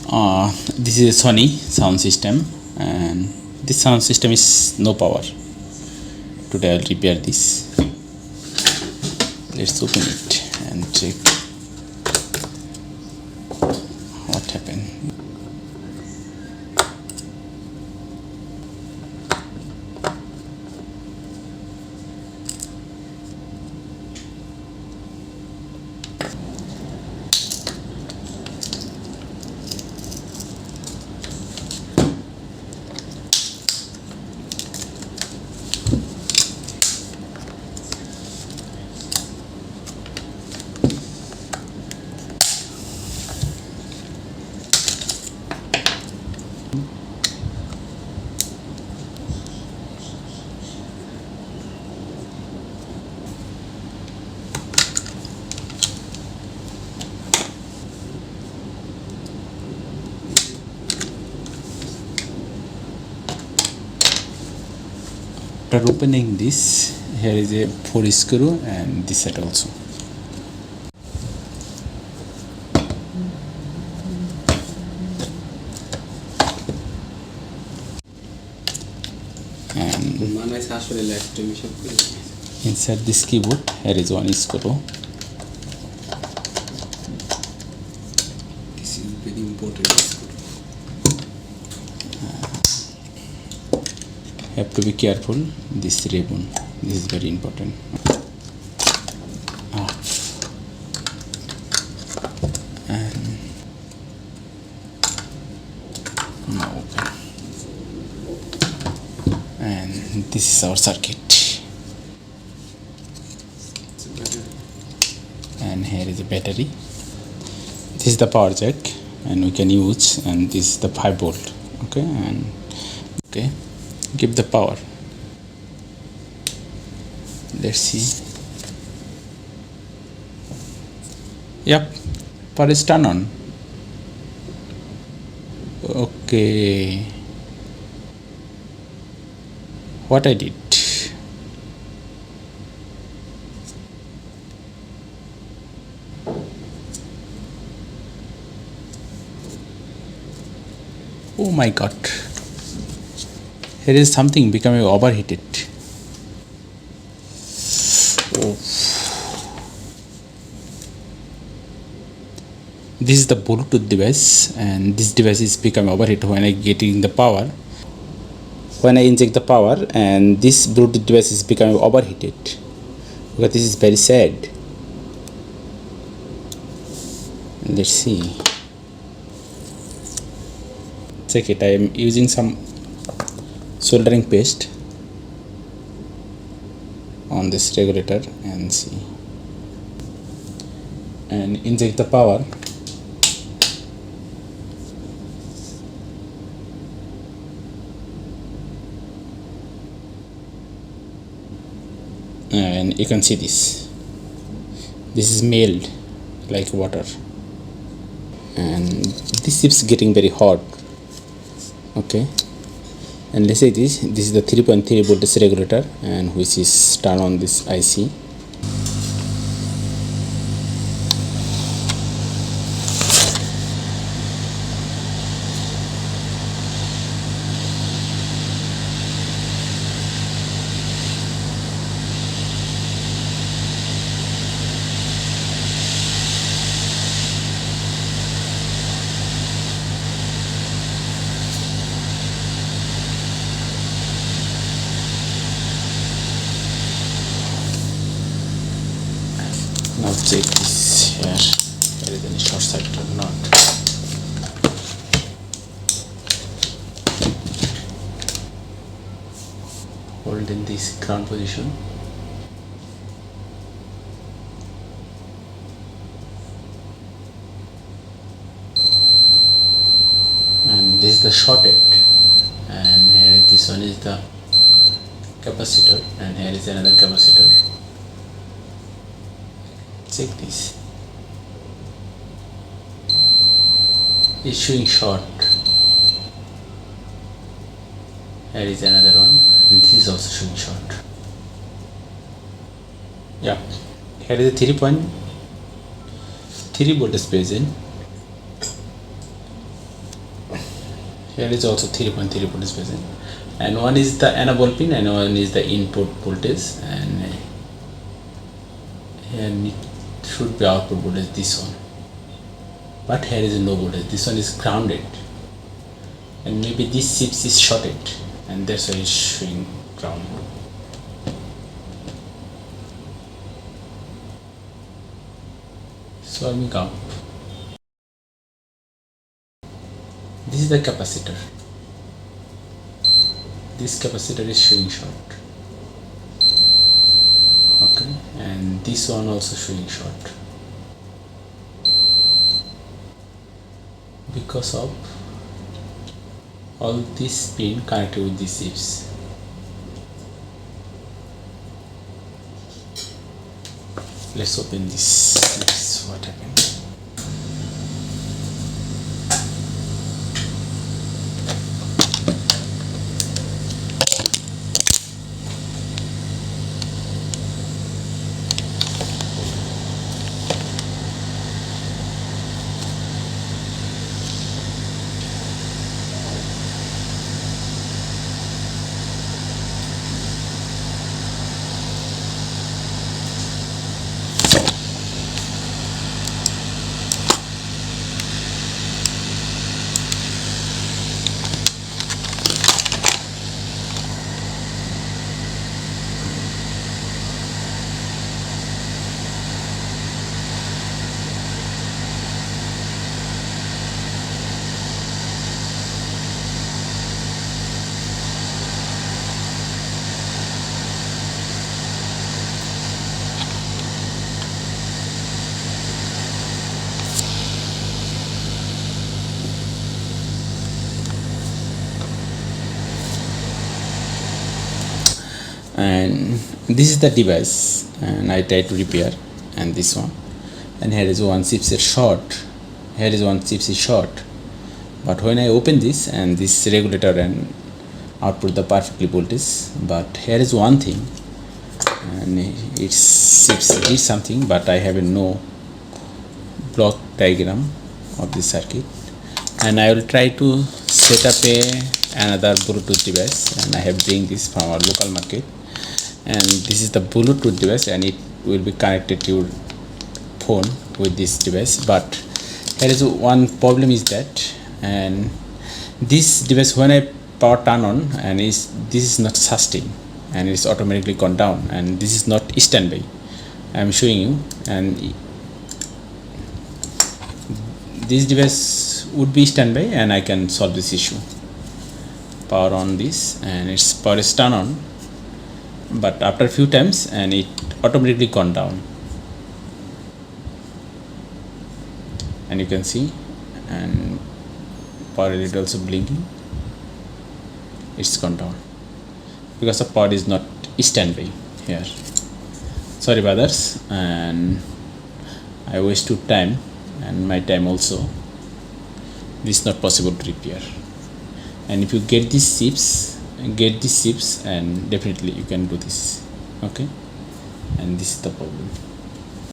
This is a Sony sound system, and this sound system is no power. Today I'll repair this. Let's open it and check what happened. After opening this, here is a 4 screw and this side also. And inside this keyboard, here is 1 screw. This is very important screw. Have to be careful, this ribbon, this is very important. And now open. And this is our circuit. And here is a battery. This is the power jack, and we can use, and this is the 5 volt. Okay, and okay. Give the power. Let's see. Yep, power is turned on. Okay. What I did? Oh my God. Here is something becoming overheated. Oh. This is the Bluetooth device, and this device is becoming overheated when I get in the power. When I inject the power, and this Bluetooth device is becoming overheated. But this is very sad. Let's see. Check it. I am using some soldering paste on this regulator and see, and inject the power. And you can see this is melted like water, and this is getting very hot. Okay, and let's say this is the 3.3 voltage regulator, and which is turned on this IC. Now check this here. There is any short circuit or not. Hold in this ground position. And this is the shorted. And here this one is the capacitor, and here is another capacitor. Check this. It's showing short. Here is another one, and this is also showing short. Yeah, here is a 3.3 voltage present, Here is also 3.3 voltage present, and one is the enable pin and one is the input voltage, and here it should be output voltage, this one, but here is no voltage, this one is grounded, and maybe this chips is shorted and that's why it's showing ground. So let me count. This is the capacitor. This capacitor is showing short. Okay, and this one also showing short because of all this pin connected with these chips. Let's open this. Let's see what happened. And this is the device, and I try to repair, and this one, and here is one chip is short, here is one chip is short, but when I open this, and this regulator and output the perfectly voltage, but here is one thing, and it's chips did something, but I have no block diagram of this circuit, and I will try to set up another Bluetooth device, and I have bring this from our local market, and this is the Bluetooth device, and it will be connected to your phone with this device. But here is one problem is that, and this device when I power turn on, and this is not sustain, and it's automatically gone down, and this is not standby. I am showing you, and this device would be standby, and I can solve this issue. Power on this, and its power is turn on, but after a few times, and it automatically gone down, and you can see, and power is also blinking, it's gone down because the power is not standby here. Sorry brothers, and I wasted time and my time also. This is not possible to repair, and if you get these chips, and definitely you can do this. Okay, and this is the problem.